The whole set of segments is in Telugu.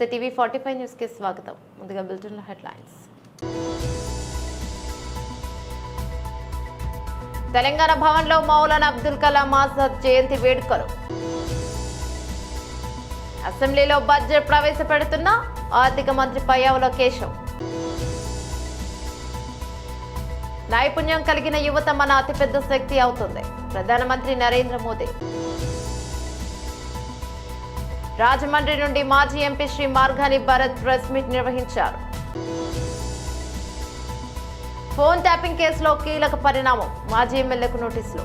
నమస్తే టీవీ 45 న్యూస్ కి స్వాగతం. ముందుగా బులెటిన్ లో హెడ్లైన్స్. తెలంగాణ భవన్లో మౌలానా అబ్దుల్ కలాం ఆజాద్ జయంతి వేడుకలు. అసెంబ్లీలో బడ్జెట్ ప్రవేశపెడుతున్న ఆర్థిక మంత్రి పయ్యావుల కేశవ్. నైపుణ్యం కలిగిన యువత మన అతిపెద్ద శక్తి అవుతుంది, ప్రధానమంత్రి నరేంద్ర మోదీ. రాజమండ్రి నుండి మాజీ MP Shri Margani Bharat press meet నిర్వహించారు. ఫోన్ ట్యాపింగ్ కేసులో కీలక పరిణామం, మాజీ ఎమ్మెల్యేకు నోటీసులు.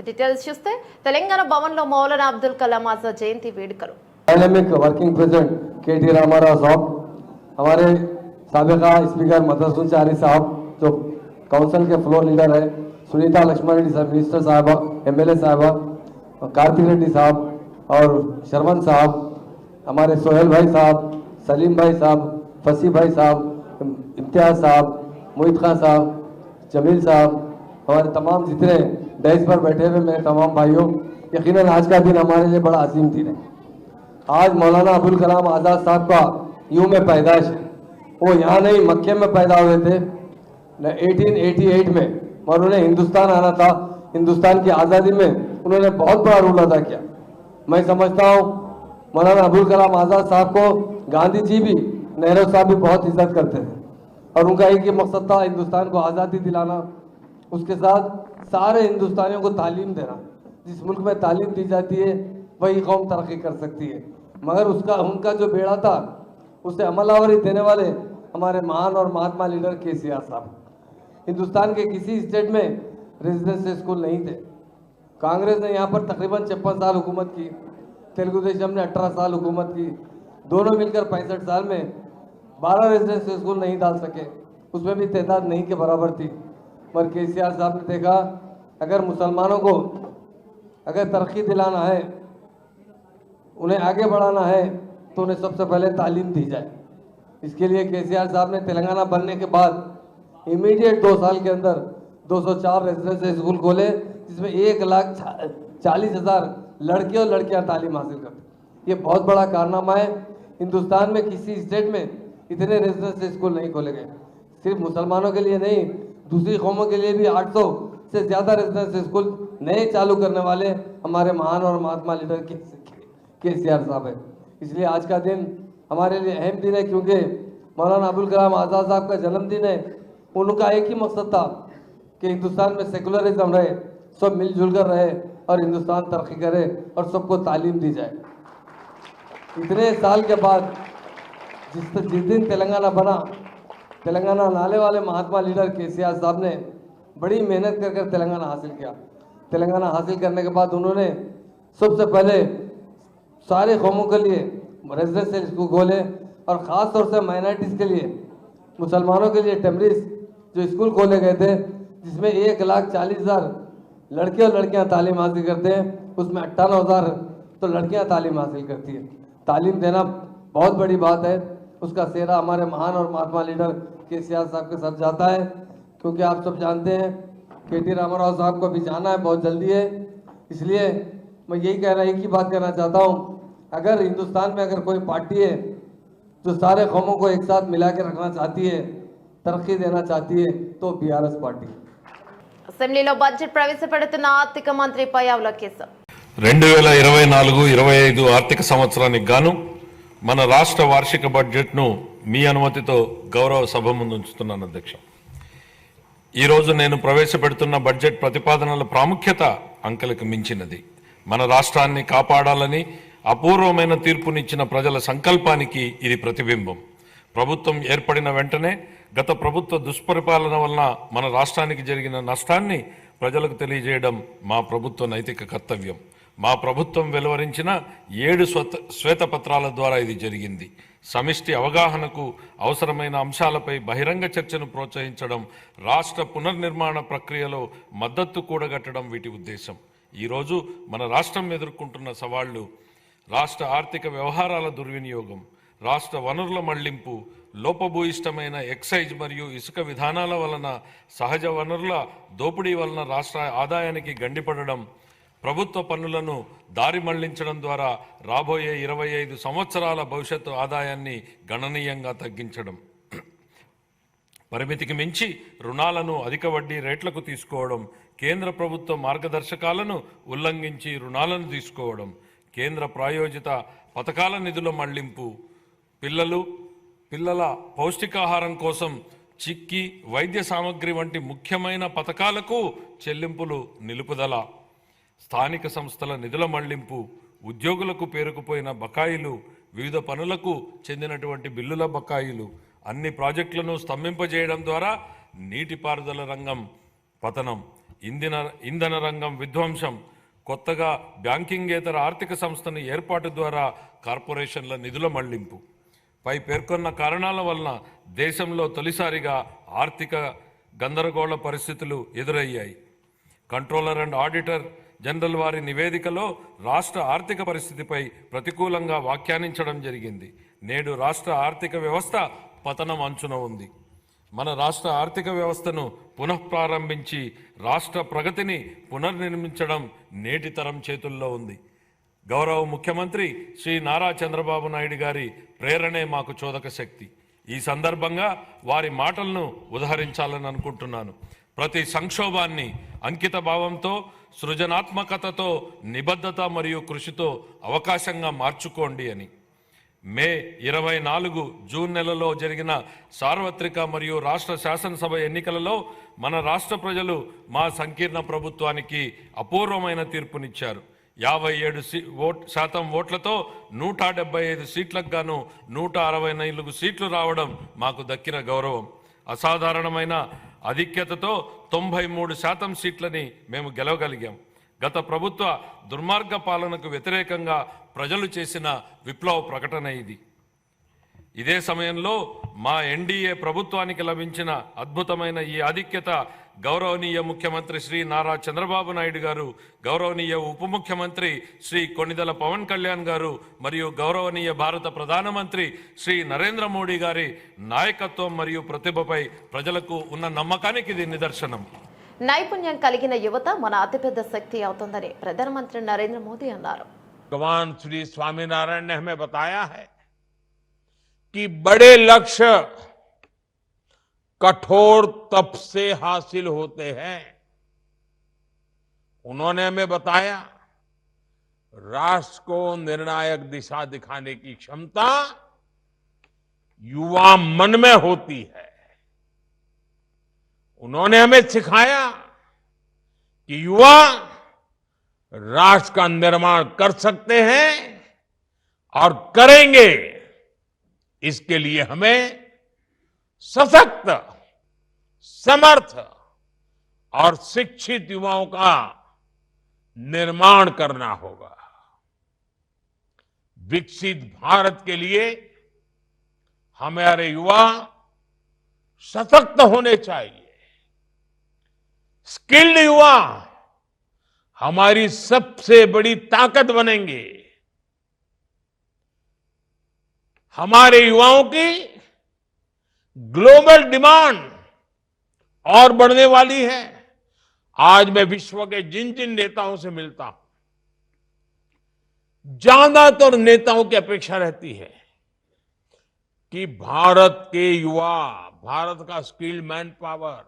డీటెయిల్స్ చూస్తే తెలంగాణ భవన్లో మౌలానా అబ్దుల్ కలాం ఆజాద్ జయంతి వేడుకలు. Dynamic working president KT Ramarao साहब, हमारे साबिका स्पीकर मदरसुन चारी साहब जो काउंसिल के फ्लोर लीडर है, सुनीता लक्ष्मण रेड्डी साहब मिनिस्टर साहब, MLA साहब, कार्तिक रेड्डी साहब और शर्मन साहब, हमारे सोहेल भाई साहब, सलीम भाई साहब, फसी भाई साहब, इम्तियाज साहब, मोहित खान साहब, जमील साहब, हमारे तमाम जितने डैश पर बैठे हुए मेरे तमाम भाइयों, यकीनन आज का दिन हमारे लिए बड़ा अजीम दिन है। आज मौलाना अबुल कलाम आज़ाद साहब का यूं में पैदाइश है। वो यहाँ नहीं मक्के में पैदा हुए थे 1888 में, और उन्हें हिंदुस्तान आना था। हिंदुस्तान की आज़ादी में उन्होंने बहुत बड़ा रोल अदा किया। मैं समझता हूँ मौलाना अबुल कलाम आज़ाद साहब को गांधी जी भी, नेहरू साहब भी बहुत इज्जत करते थे, और उनका एक ही मकसद था हिंदुस्तान को आज़ादी दिलाना, उसके साथ सारे हिंदुस्तानियों को तालीम देना। जिस मुल्क में तालीम दी जाती है वही कौम तरक्की कर सकती है। मगर उनका जो बेड़ा था उसे अमलावरी देने वाले हमारे महान और महात्मा लीडर KCR साहब। हिंदुस्तान के किसी स्टेट में रेजिडेंशियल स्कूल नहीं थे। कांग्रेस ने यहाँ पर तकरीबन 56 साल हुकूमत की, तेलुगु देशम ने 18 साल हुकूमत की, दोनों मिलकर 65 साल में 12 रेजिडेंशियल स्कूल नहीं डाल सके, उसमें भी तादाद नहीं के बराबर थी। पर KCR साहब ने देखा अगर मुसलमानों को अगर तरक्की दिलाना है, उन्हें आगे बढ़ाना है, तो उन्हें सबसे पहले तालीम दी जाए। इसके लिए KCR साहब ने तेलंगाना बनने के बाद इमीडिएट 2 साल के अंदर 204 रेजिडेंशियल स्कूल खोले, जिसमें 1,40,000 लड़के और लड़कियां तालीम हासिल करते। ये बहुत बड़ा कारनामा है। हिंदुस्तान में किसी स्टेट में इतने रेजिडेंशियल स्कूल नहीं खोले गए। सिर्फ मुसलमानों के लिए नहीं, दूसरी कौमों के लिए भी 800 से ज़्यादा रेजिडेंशियल स्कूल नए चालू करने वाले हमारे महान और महात्मा लीडर KCR साहब है। इसलिए आज का दिन हमारे लिए अहम दिन है, क्योंकि मौलाना अबुल कलाम आज़ाद साहब का जन्मदिन है। उनका एक ही मकसद था कि हिंदुस्तान में सेकुलरिज्म रहे, सब मिलजुल कर रहे और हिंदुस्तान तरक्की करे और सबको तालीम दी जाए। इतने साल के बाद जिस दिन तेलंगाना बना, तेलंगाना लाने वाले महात्मा लीडर KCR साहब ने बड़ी मेहनत कर तेलंगाना हासिल किया। तेलंगाना हासिल करने के बाद उन्होंने सबसे पहले सारे कौमों के लिए रेजिडेंशियल स्कूल खोले, और ख़ास तौर से माइनॉरिटीज़ के लिए, मुसलमानों के लिए टेम्परेरी जो स्कूल खोले गए थे, जिसमें 1,40,000 लड़के और लड़कियां तालीम हासिल करते हैं, उसमें 58,000 तो लड़कियां तालीम हासिल करती है। तालीम देना बहुत बड़ी बात है। उसका सेहरा हमारे महान और महात्मा लीडर KCR साहब के साथ जाता है, क्योंकि आप सब जानते हैं KT रामाराव साहब को भी जाना है, बहुत जल्दी है। इसलिए मैं एक ही बात कहना चाहता हूँ, अगर हिंदुस्तान में अगर कोई पार्टी है जो सारे कौमों को एक साथ मिला के रखना चाहती है, तरक्की देना चाहती है, तो BRS पार्टी। అసెంబ్లీలో బడ్జెట్ ప్రవేశపెడుతున్న ఆర్థిక మంత్రి పయ్యావుల కేశవ్. 2024-25 ఆర్థిక సంవత్సరానికి గాను మన రాష్ట్ర వార్షిక బడ్జెట్ను మీ అనుమతితో గౌరవ సభ ముందు ఉంచుతున్నాను అధ్యక్ష. ఈరోజు నేను ప్రవేశపెడుతున్న బడ్జెట్ ప్రతిపాదనల ప్రాముఖ్యత అంకెలకు మించినది. మన రాష్ట్రాన్ని కాపాడాలని అపూర్వమైన తీర్పునిచ్చిన ప్రజల సంకల్పానికి ఇది ప్రతిబింబం. ప్రభుత్వం ఏర్పడిన వెంటనే గత ప్రభుత్వ దుష్పరిపాలన వలన మన రాష్ట్రానికి జరిగిన నష్టాన్ని ప్రజలకు తెలియజేయడం మా ప్రభుత్వ నైతిక కర్తవ్యం. మా ప్రభుత్వం వెలువరించిన 7 శ్వేతపత్రాల ద్వారా ఇది జరిగింది. సమిష్టి అవగాహనకు అవసరమైన అంశాలపై బహిరంగ చర్చను ప్రోత్సహించడం, రాష్ట్ర పునర్నిర్మాణ ప్రక్రియలో మద్దతు కూడగట్టడం వీటి ఉద్దేశం. ఈరోజు మన రాష్ట్రం ఎదుర్కొంటున్న సవాళ్లు రాష్ట్ర ఆర్థిక వ్యవహారాల దుర్వినియోగం, రాష్ట్ర వనరుల మళ్లింపు, లోపభూయిష్టమైన ఎక్సైజ్ మరియు ఇసుక విధానాల వలన సహజ వనరుల దోపిడీ వలన రాష్ట్ర ఆదాయానికి గండిపడడం, ప్రభుత్వ పన్నులను దారి మళ్లించడం ద్వారా రాబోయే 25 సంవత్సరాల భవిష్యత్తు ఆదాయాన్ని గణనీయంగా తగ్గించడం, పరిమితికి మించి రుణాలను అధిక వడ్డీ రేట్లకు తీసుకోవడం, కేంద్ర ప్రభుత్వ మార్గదర్శకాలను ఉల్లంఘించి రుణాలను తీసుకోవడం, కేంద్ర ప్రాయోజిత పథకాల నిధుల మళ్లింపు, పిల్లల పౌష్టికాహారం కోసం చిక్కి వైద్య సామగ్రి వంటి ముఖ్యమైన పథకాలకు చెల్లింపులు నిలుపుదల, స్థానిక సంస్థల నిధుల మళ్లింపు, ఉద్యోగులకు పేరుకుపోయిన బకాయిలు, వివిధ పనులకు చెందినటువంటి బిల్లుల బకాయిలు, అన్ని ప్రాజెక్టులను స్తంభింపజేయడం ద్వారా నీటిపారుదల రంగం పతనం, ఇంధన రంగం విధ్వంసం, కొత్తగా బ్యాంకింగేతర ఆర్థిక సంస్థను ఏర్పాటు ద్వారా కార్పొరేషన్ల నిధుల మళ్లింపు. పై పేర్కొన్న కారణాల వలన దేశంలో తొలిసారిగా ఆర్థిక గందరగోళ పరిస్థితులు ఎదురయ్యాయి. కంట్రోలర్ అండ్ ఆడిటర్ జనరల్ వారి నివేదికలో రాష్ట్ర ఆర్థిక పరిస్థితిపై ప్రతికూలంగా వ్యాఖ్యానించడం జరిగింది. నేడు రాష్ట్ర ఆర్థిక వ్యవస్థ పతనం అంచున ఉంది. మన రాష్ట్ర ఆర్థిక వ్యవస్థను పునఃప్రారంభించి రాష్ట్ర ప్రగతిని పునర్నిర్మించడం నేటి తరం చేతుల్లో ఉంది. గౌరవ ముఖ్యమంత్రి శ్రీ నారా చంద్రబాబు నాయుడు గారి ప్రేరణే మాకు చోదక శక్తి. ఈ సందర్భంగా వారి మాటలను ఉదహరించాలని అనుకుంటున్నాను. ప్రతి సంక్షోభాన్ని అంకిత భావంతో, సృజనాత్మకతతో, నిబద్ధత మరియు కృషితో అవకాశంగా మార్చుకోండి అని. మే 24 జూన్ నెలలో జరిగిన సార్వత్రిక మరియు రాష్ట్ర శాసనసభ ఎన్నికలలో మన రాష్ట్ర ప్రజలు మా సంకీర్ణ ప్రభుత్వానికి అపూర్వమైన తీర్పునిచ్చారు. 57% ఓట్లతో 175 సీట్లకు గాను 164 సీట్లు రావడం మాకు దక్కిన గౌరవం. అసాధారణమైన ఆధిక్యతతో 93% సీట్లని మేము గెలవగలిగాం. గత ప్రభుత్వ దుర్మార్గ పాలనకు వ్యతిరేకంగా ప్రజలు చేసిన విప్లవ ప్రకటన ఇది. ఇదే సమయంలో మా ఎన్డీఏ ప్రభుత్వానికి లభించిన అద్భుతమైన ఈ ఆధిక్యత గౌరవనీయ ముఖ్యమంత్రి శ్రీ నారా చంద్రబాబు నాయుడు గారు, గౌరవనీయ ఉప ముఖ్యమంత్రి శ్రీ కొణిదెల పవన్ కళ్యాణ్ గారు మరియు గౌరవనీయ భారత ప్రధానమంత్రి శ్రీ నరేంద్ర మోడీ గారి నాయకత్వం మరియు ప్రతిభపై ప్రజలకు ఉన్న నమ్మకానికి ఇది నిదర్శనం. నైపుణ్యం కలిగిన యువత మన అతిపెద్ద శక్తి అవుతుందని ప్రధానమంత్రి నరేంద్ర మోదీ అన్నారు. भगवान श्री स्वामीनारायण ने हमें बताया है कि बड़े लक्ष्य कठोर तप से हासिल होते हैं. उन्होंने हमें बताया राष्ट्र को निर्णायक दिशा दिखाने की क्षमता युवा मन में होती है. उन्होंने हमें सिखाया कि युवा राष्ट्र का निर्माण कर सकते हैं और करेंगे. इसके लिए हमें सशक्त, समर्थ और शिक्षित युवाओं का निर्माण करना होगा. विकसित भारत के लिए हमारे युवा सशक्त होने चाहिए. स्किल्ड युवा हमारी सबसे बड़ी ताकत बनेंगे. हमारे युवाओं की ग्लोबल डिमांड और बढ़ने वाली है. आज मैं विश्व के जिन जिन नेताओं से मिलता हूं, ज्यादातर नेताओं की अपेक्षा रहती है कि भारत के युवा, भारत का स्किल्ड मैन पावर,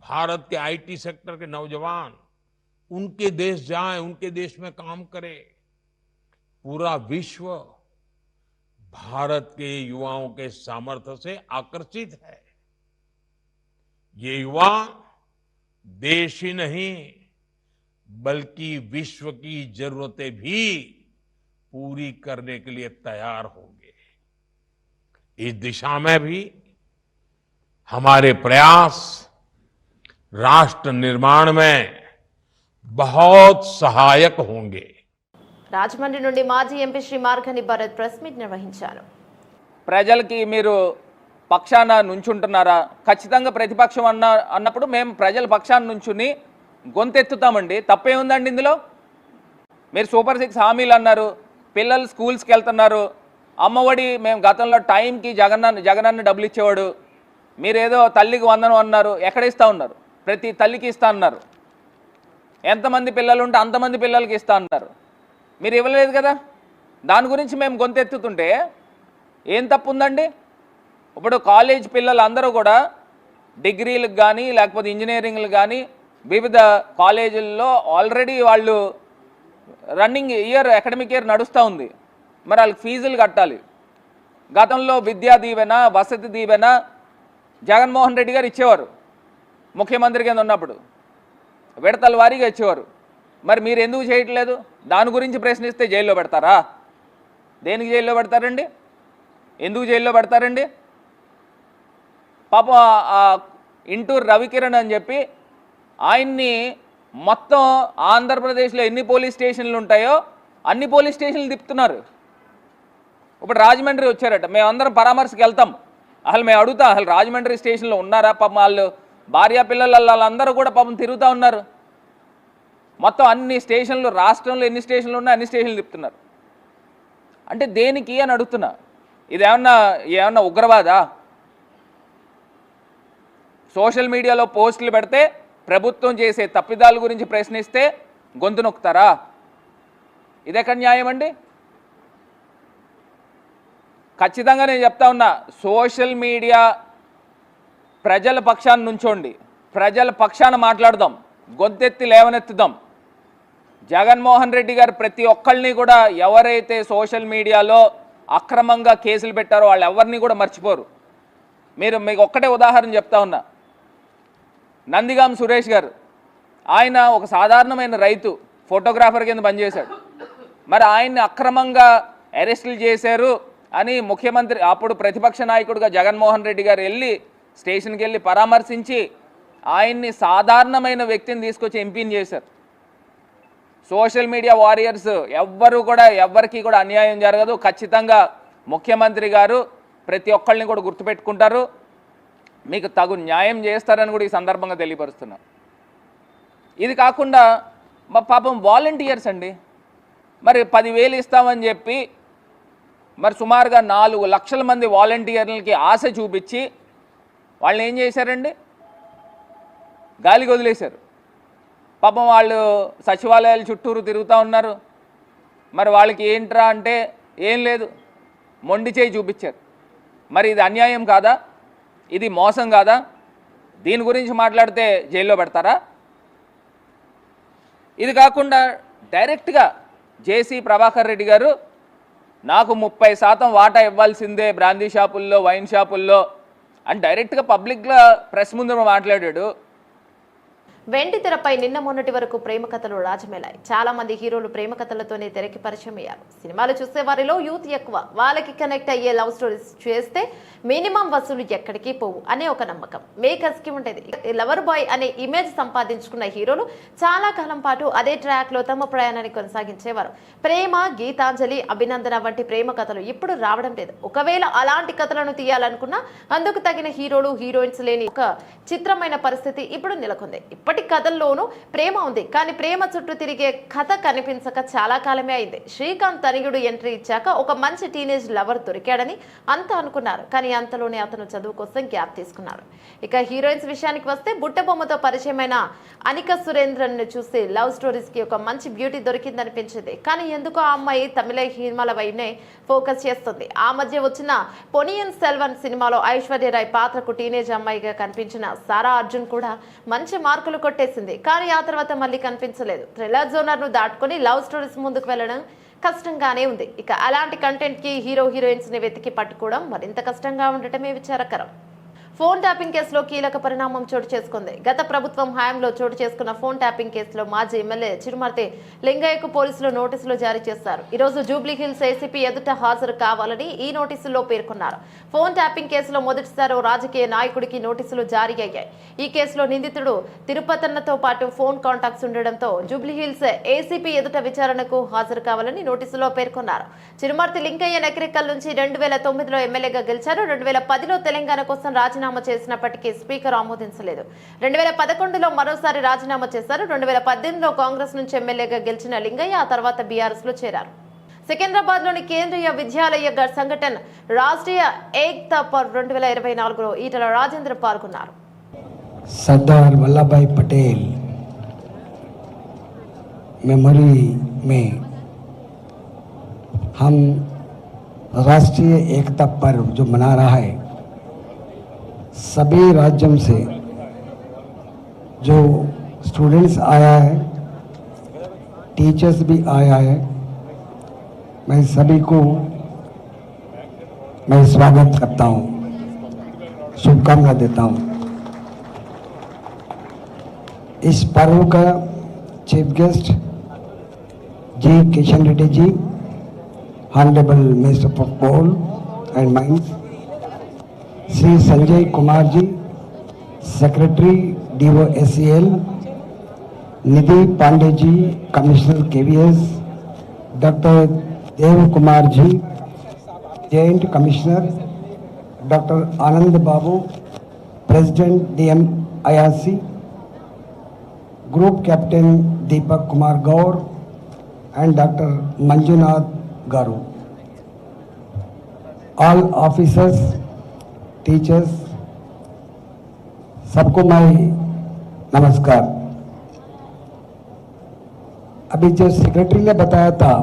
भारत के आईटी सेक्टर के नौजवान उनके देश जाएं, उनके देश में काम करें. पूरा विश्व भारत के युवाओं के सामर्थ्य से आकर्षित है. ये युवा देश ही नहीं बल्कि विश्व की जरूरतें भी पूरी करने के लिए तैयार होंगे. इस दिशा में भी हमारे प्रयास राष्ट्र निर्माण में बहुत सहायक होंगे. రాజమండ్రి నుండి మాజీ MP Shri Margani Bharat press meet నిర్వహించారు. ప్రజలకి మీరు పక్షాన నుంచుంటున్నారా? ఖచ్చితంగా ప్రతిపక్షం అన్నప్పుడు మేము ప్రజల పక్షాన నుంచుని గొంతెత్తుతామండి. తప్పే ఉందండి ఇందులో? మీరు సూపర్ 6 హామీలు అన్నారు, పిల్లలు స్కూల్స్కి వెళ్తున్నారు, అమ్మఒడి మేము గతంలో టైంకి జగనన్న డబ్బులు ఇచ్చేవాడు, మీరేదో తల్లికి వందనం అన్నారు, ఎక్కడ ఇస్తా ఉన్నారు? ప్రతి తల్లికి ఇస్తా అన్నారు. ఎంతమంది పిల్లలు ఉంటే అంతమంది పిల్లలకి ఇస్తా అన్నారు. మీరు ఇవ్వలేదు కదా. దాని గురించి మేము గొంతెత్తుతుంటే ఏం తప్పు ఉందండి? ఇప్పుడు కాలేజ్ పిల్లలు అందరూ కూడా డిగ్రీలకు కానీ లేకపోతే ఇంజనీరింగ్లు కానీ వివిధ కాలేజీల్లో ఆల్రెడీ వాళ్ళు రన్నింగ్ ఇయర్ అకాడమిక్ ఇయర్ నడుస్తూ ఉంది. మరి వాళ్ళకి ఫీజులు కట్టాలి. గతంలో విద్యా దీవెన, వసతి దీవెన జగన్మోహన్ రెడ్డి గారు ఇచ్చేవారు. ముఖ్యమంత్రి కింద ఉన్నప్పుడు విడతల వారీగా ఇచ్చేవారు. మరి మీరు ఎందుకు చేయట్లేదు? దాని గురించి ప్రశ్నిస్తే జైల్లో పెడతారా? దేనికి జైల్లో పెడతారండి? ఎందుకు జైల్లో పెడతారండి? పాపం ఇంటూరు రవికిరణ్ అని చెప్పి ఆయన్ని మొత్తం ఆంధ్రప్రదేశ్లో ఎన్ని పోలీస్ స్టేషన్లు ఉంటాయో అన్ని పోలీస్ స్టేషన్లు తిప్పుతున్నారు. ఇప్పుడు రాజమండ్రి వచ్చారట, మేమందరం పరామర్శకు వెళ్తాం. అసలు మేము అడుగుతాం, అసలు రాజమండ్రి స్టేషన్లో ఉన్నారా? పాపం వాళ్ళు భార్యా పిల్లలు వాళ్ళందరూ కూడా పాపం తిరుగుతూ ఉన్నారు. మొత్తం అన్ని స్టేషన్లు, రాష్ట్రంలో ఎన్ని స్టేషన్లు ఉన్నా అన్ని స్టేషన్లు తిప్పుతున్నారు. అంటే దేనికి అని అడుగుతున్నా. ఇది ఏమన్నా ఉగ్రవాదా? సోషల్ మీడియాలో పోస్టులు పెడితే ప్రభుత్వం చేసే తప్పిదాల గురించి ప్రశ్నిస్తే గొంతు నొక్కుతారా? ఇదెక్కడ న్యాయం అండి? ఖచ్చితంగా నేను చెప్తా ఉన్నా, సోషల్ మీడియా ప్రజల పక్షాన నుంచోండి, ప్రజల పక్షాన మాట్లాడదాం, గొంతెత్తి లేవనెత్తుదాం. జగన్మోహన్ రెడ్డి గారు ప్రతి ఒక్కళ్ళని కూడా ఎవరైతే సోషల్ మీడియాలో అక్రమంగా కేసులు పెట్టారో వాళ్ళు ఎవరిని కూడా మర్చిపోరు. మీకు ఒక్కటే ఉదాహరణ చెప్తా ఉన్నా. నందిగాం సురేష్ గారు, ఆయన ఒక సాధారణమైన రైతు, ఫోటోగ్రాఫర్ కింద పనిచేశాడు. మరి ఆయన్ని అక్రమంగా అరెస్టులు చేశారు అని ముఖ్యమంత్రి, అప్పుడు ప్రతిపక్ష నాయకుడిగా జగన్మోహన్ రెడ్డి గారు వెళ్ళి స్టేషన్కి వెళ్ళి పరామర్శించి ఆయన్ని సాధారణమైన వ్యక్తిని తీసుకొచ్చి ఎంపీని చేశారు. సోషల్ మీడియా వారియర్స్ ఎవ్వరికి కూడా అన్యాయం జరగదు. ఖచ్చితంగా ముఖ్యమంత్రి గారు ప్రతి ఒక్కళ్ళని కూడా గుర్తుపెట్టుకుంటారు, మీకు తగు న్యాయం చేస్తారని కూడా ఈ సందర్భంగా తెలియపరుస్తున్నా. ఇది కాకుండా మా పాపం వాలంటీర్స్ అండి, మరి 10,000 ఇస్తామని చెప్పి మరి సుమారుగా 4 లక్షల మంది వాలంటీర్లకి ఆశ చూపించి వాళ్ళని ఏం చేశారండి? గాలికి వదిలేశారు. పాపం వాళ్ళు సచివాలయాల చుట్టూరు తిరుగుతూ ఉన్నారు. మరి వాళ్ళకి ఏంట్రా అంటే ఏం లేదు, మొండి చేయి చూపించారు. మరి ఇది అన్యాయం కాదా? ఇది మోసం కాదా? దీని గురించి మాట్లాడితే జైల్లో పెడతారా? ఇది కాకుండా డైరెక్ట్గా జేసీ ప్రభాకర్ రెడ్డి గారు నాకు 30% వాటా ఇవ్వాల్సిందే బ్రాందీ షాపుల్లో, వైన్ షాపుల్లో అని డైరెక్ట్గా పబ్లిక్గా ప్రెస్ ముందు మాట్లాడాడు. వెండి తెరపై నిన్న మొన్నటి వరకు ప్రేమ కథలు రాజమేలాయి. చాలా మంది హీరోలు ప్రేమ కథలతోనే తెరకి పరిచయం అయ్యారు. సినిమాలు చూసే వారిలో యూత్ ఎక్కువ, వాళ్ళకి కనెక్ట్ అయ్యే లవ్ స్టోరీస్ చేస్తే మినిమం వసూలు ఎక్కడికి పోవు అనే ఒక నమ్మకం మేకర్స్ కి ఉండేది. లవర్ బాయ్ అనే ఇమేజ్ సంపాదించుకున్న హీరోలు చాలా కాలం పాటు అదే ట్రాక్ లో తమ ప్రయాణాన్ని కొనసాగించేవారు. ప్రేమ, గీతాంజలి, అభినందన వంటి ప్రేమ కథలు ఇప్పుడు రావడం లేదు. ఒకవేళ అలాంటి కథలను తీయాలనుకున్నా అందుకు తగిన హీరోలు, హీరోయిన్స్ లేని ఒక చిత్రమైన పరిస్థితి ఇప్పుడు నెలకొంది. ఇప్పటి కథల్లోనూ ప్రేమ ఉంది, కానీ ప్రేమ చుట్టూ తిరిగే కథ కనిపించక చాలా కాలమే అయింది. శ్రీకాంత్ తనయుడు ఎంట్రీ ఇచ్చాక ఒక మంచి టీనేజ్ లవర్ దొరికాడని అంతా అనుకున్నారు, కానీ అంతలోనే అతను చదువు కోసం గ్యాప్ తీసుకున్నాడు. ఇక హీరోయిన్స్ విషయానికి వస్తే బుట్టబొమ్మతో పరిచయమైన అనిక సురేంద్రన్ చూసి లవ్ స్టోరీస్ కి ఒక మంచి బ్యూటీ దొరికిందనిపించింది. కానీ ఎందుకో ఆ అమ్మాయి తమిళ సినిమాల వైపునే ఫోకస్ చేస్తుంది. ఆ మధ్య వచ్చిన పొనియన్ సెల్వన్ సినిమాలో ఐశ్వర్యరాయ్ పాత్రకు టీనేజ్ అమ్మాయిగా కనిపించిన సారా అర్జున్ కూడా మంచి మార్కులు కొట్టేసింది. కానీ ఆ తర్వాత మళ్ళీ కనిపించలేదు. థ్రిల్లర్ జోనర్ ను దాటుకొని లవ్ స్టోరీస్ ముందుకు వెళ్ళడం కష్టంగానే ఉంది. ఇక అలాంటి కంటెంట్ కి హీరో, హీరోయిన్స్ ని వెతికి పట్టుకోవడం మరింత కష్టంగా ఉండటమే విచారకరం. ఫోన్ ట్యాపింగ్ కేసులో కీలక పరిణామం చోటు చేసుకుంది. గత ప్రభుత్వం హయాంలో చోటు చేసుకున్న ఫోన్ ట్యాపింగ్ కేసులో మాజీ ఎమ్మెల్యే చిరుమర్తి లింగయ్యకు పోలీసులు నోటీసులు జారీ చేశారు. ఈ రోజు జూబ్లీ హిల్స్ ఏసీపీ ఎదుట హాజరు కావాలని ఈ నోటీసుల్లో పేర్కొన్నారు. ఫోన్ ట్యాపింగ్ కేసులో మొదటిసారి రాజకీయ నాయకుడికి నోటీసులు జారీ అయ్యాయి. ఈ కేసులో నిందితుడు తిరుపతన్నతో పాటు ఫోన్ కాంటాక్ట్స్ ఉండడంతో జూబ్లీ హిల్స్ ఏసీపీ ఎదుట విచారణకు హాజరు కావాలని నోటీసులో పేర్కొన్నారు. చిరుమర్తి లింగయ్య నకిరేకల్ నుంచి 2009లో ఎమ్మెల్యేగా గెలిచారు. 2010లో తెలంగాణ కోసం రాజీనామా చేసినప్పటికీ స్పీకర్ ఆమోదించలేదు. 2011లో మరోసారి రాజీనామా చేశారు. 2018లో కాంగ్రెస్ నుంచి ఎమ్మెల్యేగా గెలిచిన లింగయ్య ఆ తర్వాత బీఆర్ఎస్ లో చేరారు. సికింద్రాబాద్ లోని కేంద్రీయ విద్యాలయ సంఘటన రాష్ట్రీయ ఏక్తా పర్వ్ 2024లో ఈటల రాజేంద్ర పాల్గొన్నారు. సర్దార్ వల్లభాయ్ పటేల్ मेमोरी में हम राष्ट्रीय एकता पर्व जो मना रहा है, सभी राज्यों से जो स्टूडेंट्स आया है, टीचर्स भी आया है, मैं सभी को मैं स्वागत करता हूँ, शुभकामना देता हूँ। इस पर्व का chief guest G Kishan Reddy ji, honourable minister of coal and mines, Shri Sanjay Kumar ji, secretary DOSEL, Nidhi Pande ji, commissioner KVS, doctor Dev Kumar ji, joint commissioner, doctor Anand Babu, president DM IRC, group captain Deepak Kumar Gaur and doctor Manjunath garu, all officers, teachers, सबको मैं नमस्कार। अभी जो सेक्रेटरी ने बताया था,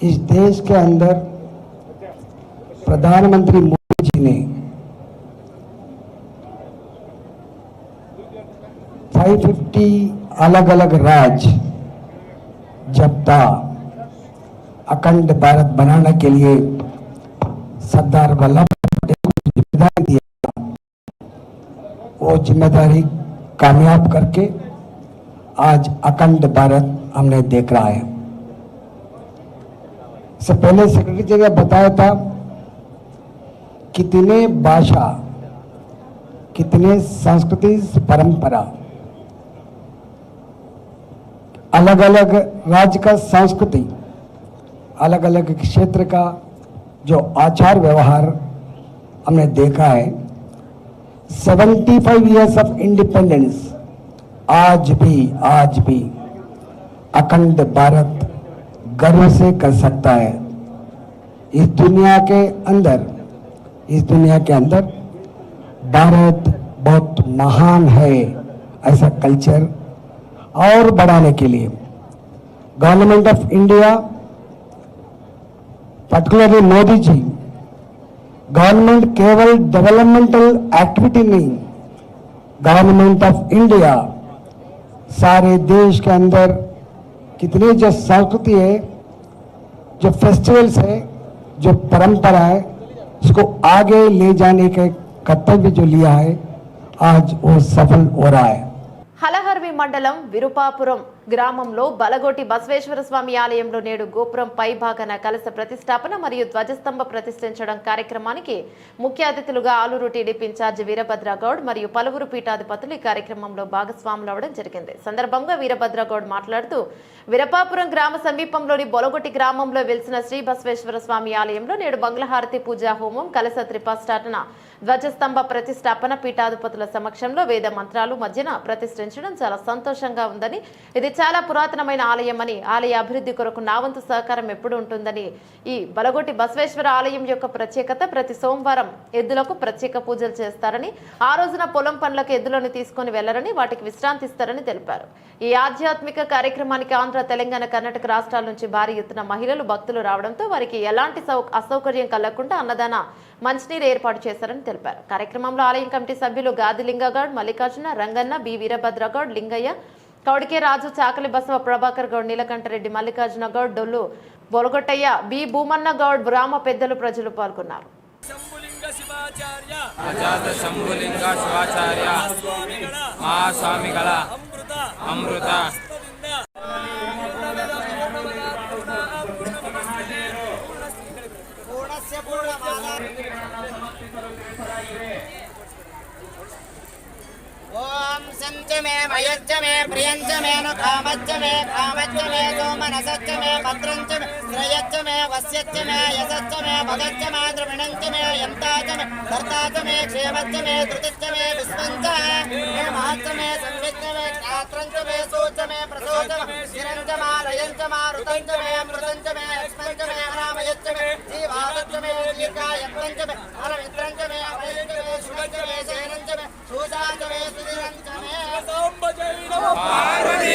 इस देश के अंदर प्रधानमंत्री मोदी जी ने 550 अलग अलग राज्य जब था अखंड भारत बनाने के लिए सरदार वल्लभ भाई पटेल को जिम्मेदारी दिया, वो जिम्मेदारी कामयाब करके आज अखंड भारत हमने देख रहा है। इससे पहले सेक्रेटरी जी ने बताया था कितने भाषा, कितने संस्कृति, परंपरा, अलग अलग राज्य का संस्कृति, अलग अलग क्षेत्र का जो आचार व्यवहार हमने देखा है। 75 इयर्स ऑफ इंडिपेंडेंस, आज भी अखंड भारत गर्व से कर सकता है। इस दुनिया के अंदर भारत बहुत महान है, ऐसा कल्चर और बढ़ाने के लिए government of India, particularly Modi ji, government केवल डेवलपमेंटल एक्टिविटी नहीं, गवर्नमेंट ऑफ इंडिया सारे देश के अंदर कितने जो संस्कृति है, जो फेस्टिवल्स है, जो परंपरा है, उसको आगे ले जाने के कर्तव्य जो लिया है, आज वो सफल हो रहा है। హలహర్వి మండలం విరుపాపురం గ్రామంలో బలగోటి బసవేశ్వర స్వామి ఆలయంలో నేడు గోపురం పై భాగాన కలశ ప్రతిష్టాపన మరియు ధ్వజస్తంభ ప్రతిష్ఠించడం కార్యక్రమానికి ముఖ్య అతిథులుగా ఆలూరు టీడీపీ ఇన్ఛార్జి వీరభద్రగౌడ్ మరియు పలువురు పీఠాధిపతులు ఈ కార్యక్రమంలో భాగస్వాములవడం జరిగింది। సందర్భంగా వీరభద్రగౌడ్ మాట్లాడుతూ విరపాపురం గ్రామ సమీపంలోని బొలగొటి గ్రామంలో వెలిసిన శ్రీ బసవేశ్వర స్వామి ఆలయంలో నేడు మంగళహారతి పూజా హోమం, కలశ త్రిపస్థాపన, ధ్వజస్తంభ ప్రతిష్టాపన పీఠాధిపతుల సమక్షంలో వేద మంత్రాలు మధ్యన ప్రతిష్ఠించడం చాలా సంతోషంగా ఉందని, ఇది చాలా పురాతనమైన ఆలయం అని, ఆలయ అభివృద్ధి కొరకు నా వంతు సహకారం ఎప్పుడు ఉంటుందని, ఈ బలగొటి బసవేశ్వర ఆలయం యొక్క ప్రత్యేకత ప్రతి సోమవారం ఎద్దులకు ప్రత్యేక పూజలు చేస్తారని, ఆ రోజున పొలం పనులకు ఎద్దులను తీసుకొని వెళ్లరని, వాటికి విశ్రాంతి ఇస్తారని తెలిపారు। ఈ ఆధ్యాత్మిక కార్యక్రమానికి ఆంధ్ర, తెలంగాణ, కర్ణాటక రాష్ట్రాల నుంచి భారీ ఎత్తున మహిళలు, భక్తులు రావడంతో వారికి ఎలాంటి అసౌకర్యం కలగకుండా అన్నదాన మంచినీరు ఏర్పాటు చేశారని తెలిపారు। కార్యక్రమంలో ఆలయం కమిటీ సభ్యులు గాది లింగగౌడ్, మల్లికార్జున, రంగన్న, బి వీరభద్రగౌడ్, లింగయ్య, కౌడికే రాజు, చాకలి బసవ, ప్రభాకర్ గౌడ్, నీలకంఠరెడ్డి, మల్లికార్జున గౌడ్, డొల్లు బొలగొట్టయ్య, బి భూమన్న గౌడ్, గ్రామ పెద్దలు, ప్రజలు పాల్గొన్నారు। అమృత ओम संच में मयच्च में प्रियंच में नु कामच्च में सोमनसच्च में भद्रंच में श्रेयच्च में वस्यच्च में यशच्च में भगच्च में द्रविणंच में यंताच में धर्ताच में क्षेमच्च में धृतिच्च में विस्पंच में महच्च में संविच्च में ख्यात्रंच में सोच में प्रसोच में शिरंच में रयंच में ऋतंच में मृतंच में एक्ष्मंच में अनामयच्च में जीवादच्च में दीर्घायत्तंच में अरवित्रंच में अभयंच में शुभंच में शयनंच में शूजाच में सुधिरंच में पार्वती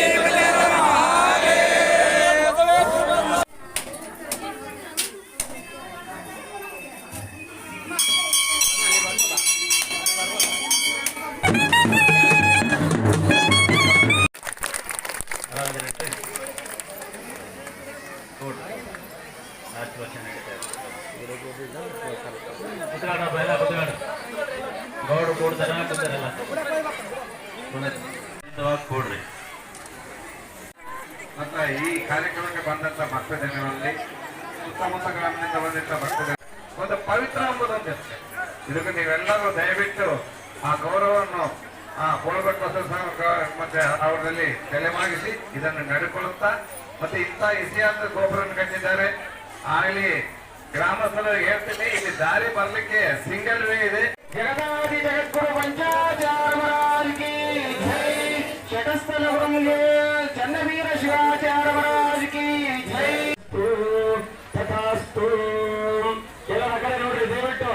ಮತ್ತು ಈ ಕಾರ್ಯಕ್ರಮಕ್ಕೆ ಬಂದಂಥ ಭಕ್ತಜನರಲ್ಲಿ ಸುತ್ತಮುತ್ತ ಗ್ರಾಮದಿಂದ ಬಂದಂಥ ಭಕ್ತಜನ ಒಂದು ಪವಿತ್ರ ಎಂಬುದೊಂದಿರುತ್ತೆ. ಇದಕ್ಕೆ ನೀವೆಲ್ಲರೂ ದಯವಿಟ್ಟು ಆ ಗೌರವವನ್ನು ಕೋಳಬೆಟ್ಟು ಮತ್ತೆ ಅವರಲ್ಲಿ ತಲೆಮಾಗಿಸಿ ಇದನ್ನು ನಡೆಕೊಳ್ಳುತ್ತಾ ಮತ್ತೆ ಇಂಥ ಇತಿಹಾಸದ ಗೋಪುರವನ್ನು ಕಟ್ಟಿದ್ದಾರೆ. ಆಗಲಿ ಗ್ರಾಮಸ್ಥರು ಹೇಳ್ತೀನಿ, ಇಲ್ಲಿ ದಾರಿ ಬರ್ಲಿಕ್ಕೆ ಸಿಂಗಲ್ ವೇ ಇದೆ. ಜಗದಾದಿ ಜಗದ್ಗುರು ಪಂಚಾಚಾರ್ಯರಾಜಕಿ ಜೈ, ಶಟಸ್ಥಲ ಚನ್ನವೀರ ಶಿವಾಚಾರ್ಯ ಮಹಾರಾಜ್ ಕಿ ಜೈ. ತಥಾಸ್ತು. ಎಲ್ಲರ ಕಡೆ ನೋಡ್ರಿ, ದಯವಿಟ್ಟು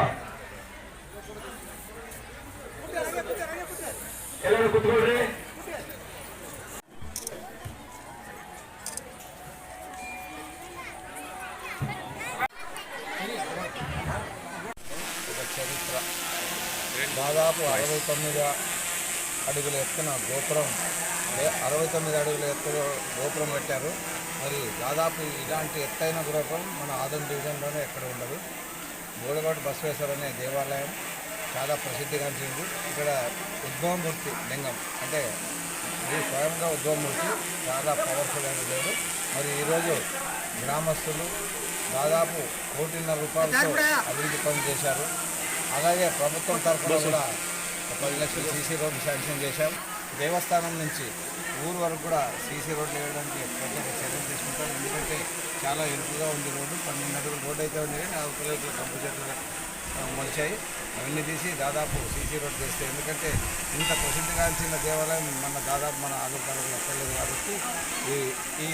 ಎಲ್ಲರೂ ಕುತ್ಕೊಳ್ರಿ. దాదాపు 69 అడుగుల ఎత్తున గోపురం, 69 అడుగుల ఎత్తులో గోపురం పెట్టారు. మరి దాదాపు ఇలాంటి ఎత్తైన గోపురం మన ఆదం డివిజన్లోనే ఎక్కడ ఉండదు. బోడగోట బసవేశ్వర అనే దేవాలయం చాలా ప్రసిద్ధిగాంచింది. ఇక్కడ ఉద్భవమూర్తి లింగం అంటే ఇది స్వయంగా ఉద్భవమూర్తి, చాలా పవర్ఫుల్ అయిన దేవుడు. మరి ఈరోజు గ్రామస్తులు దాదాపు 1,50,00,000 రూపాయలతో అభివృద్ధి పనులు చేశారు. అలాగే ప్రభుత్వం తరఫున కూడా 10 లక్షలు సీసీ రోడ్డు శాంక్షన్ చేశాం. దేవస్థానం నుంచి ఊరు వరకు కూడా సీసీ రోడ్లు వేయడానికి ప్రత్యేక చర్యలు తీసుకుంటాం. ఎందుకంటే చాలా ఇరుకుగా ఉంది రోడ్డు. 12 అడుగుల రోడ్డు అయితే ఉంది, కానీ 40 అడుగుల కంపు చెట్లు మొలిచాయి. అవన్నీ తీసి దాదాపు సీసీ రోడ్డు చేస్తే, ఎందుకంటే ఇంత ప్రసిద్ధిగాంచిన దేవాలయం దాదాపు మన ఆలోచనలు ఎక్కలేదు కాబట్టి ఈ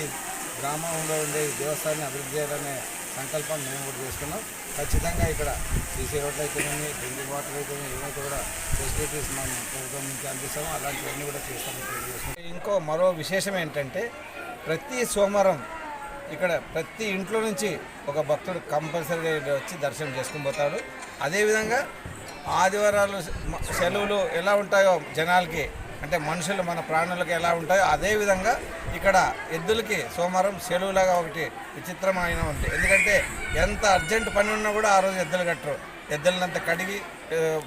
గ్రామంలో ఉండే ఈ దేవస్థానాన్ని అభివృద్ధి చేయాలనే సంకల్పం మేము కూడా చేసుకున్నాం. ఖచ్చితంగా ఇక్కడ సీసీ రోడ్లు అయితేనే, డ్రింకింగ్ వాటర్ అయితేనే, ఏవైతే కూడా ఫెసిలిటీస్ మనం ప్రభుత్వం నుంచి అందిస్తామో అలాంటివన్నీ కూడా చేస్తామని. ఇంకో మరో విశేషం ఏంటంటే, ప్రతి సోమవారం ఇక్కడ ప్రతి ఇంట్లో నుంచి ఒక భక్తుడు కంపల్సరీగా వచ్చి దర్శనం చేసుకుని పోతాడు. అదేవిధంగా ఆదివారాలు సెలవులు ఎలా ఉంటాయో జనాలకి, అంటే మనుషులు మన ప్రాణులకు ఎలా ఉంటాయో అదేవిధంగా ఇక్కడ ఎద్దులకి సోమవారం సెలవులాగా ఒకటి విచిత్రమైన ఉంది. ఎందుకంటే ఎంత అర్జెంట్ పని ఉన్నా కూడా ఆ రోజు ఎద్దులు కట్టరు. ఎద్దులనంతా కడిగి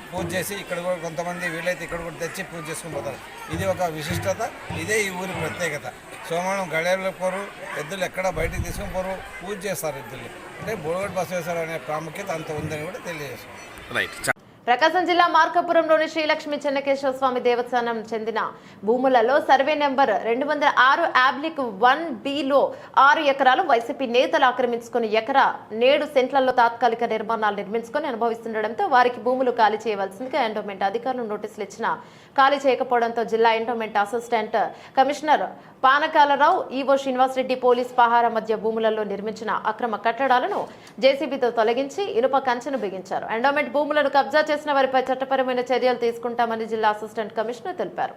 పూజ చేసి ఇక్కడ కూడా కొంతమంది వీలైతే ఇక్కడ కూడా తెచ్చి పూజ చేసుకుని పోతారు. ఇది ఒక విశిష్టత, ఇదే ఈ ఊరి ప్రత్యేకత. సోమవారం గడియాలు పోరు, ఎద్దులు ఎక్కడ బయటికి తీసుకుని పోరు, పూజ చేస్తారు ఎద్దుల్ని. అంటే బోడగోట బసవేశ్వర అనే ప్రాముఖ్యత అంత ఉందని కూడా తెలియజేస్తారు. ప్రకాశం జిల్లా మార్కాపురంలోని శ్రీలక్ష్మి చెన్నకేశ్వర స్వామి దేవస్థానం చెందిన భూములలో సర్వే నెంబర్ 206 ఆబ్లిక్ 1B లో 6 ఎకరాలు వైసీపీ నేతలు ఆక్రమించుకుని ఎకరా 7 సెంట్లలో తాత్కాలిక నిర్మాణాలు నిర్మించుకుని అనుభవిస్తుండటంతో వారికి భూములు ఖాళీ చేయవలసిందిగా ఎండోమెంట్ అధికారులు నోటీసులు ఇచ్చినా ఖాళీ చేయకపోవడంతో జిల్లా endowment assistant commissioner Panakala Rao, EO Srinivasa Reddy police పహారా మధ్య భూములలో నిర్మించిన అక్రమ కట్టడాలను జేసీబీతో తొలగించి ఇనుప కంచెను బిగించారు. ఎండోమెంట్ భూములను కబ్జా చేసిన వారిపై చట్టపరమైన చర్యలు తీసుకుంటామని జిల్లా అసిస్టెంట్ కమిషనర్ తెలిపారు.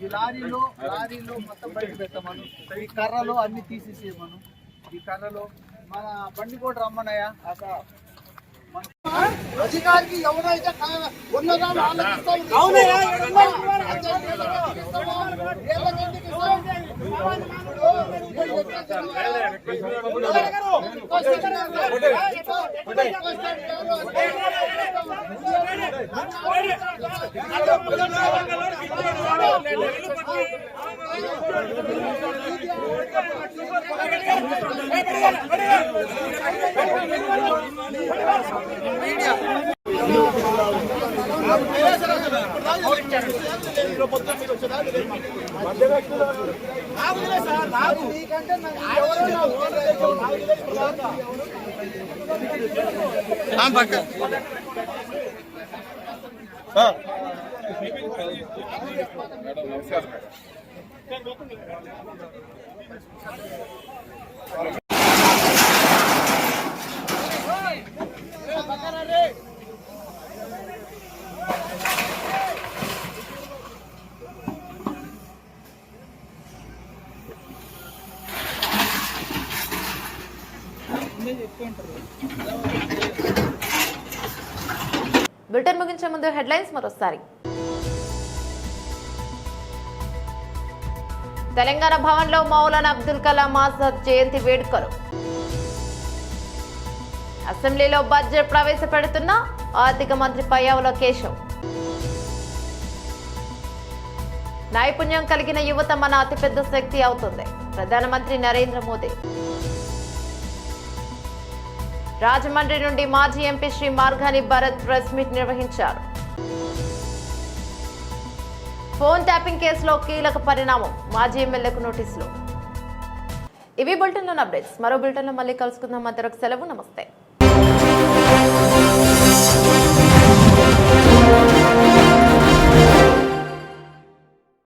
ఈ లారీలో మొత్తం బయట పెట్టమను. ఈ కర్రలో అన్ని తీసేసేయమను. ఈ కర్రలో మన బండి కూడా రమ్మనయ్యా. అధికారికి ఎవరైతే ఉన్నదా పక్క బులెటిన్ ముగించే ముందు హెడ్లైన్స్ మరోసారి. తెలంగాణ భవన్లో మౌలానా అబ్దుల్ కలాం ఆజాద్ జయంతి వేడుకలు. అసెంబ్లీలో బడ్జెట్ ప్రవేశపెడుతున్న ఆర్థిక మంత్రి పయ్యావుల కేశవ్. నైపుణ్యం కలిగిన యువత మన అతిపెద్ద శక్తి అవుతుంది, ప్రధానమంత్రి నరేంద్ర మోదీ. రాజమండ్రి నుండి మాజీ MP Shri Margani Bharat press meet నిర్వహించారు. ఫోన్ ట్యాపింగ్ కేసులో కీలక పరిణామం, మాజీ ఎమ్మెల్యేకు నోటీసులు. ఇవి బులెటిన్లోని అప్డేట్స్. మరో బులెటిన్లో మళ్ళీ కలుసుకుందాం. అంతవరకు సెలవు, నమస్తే.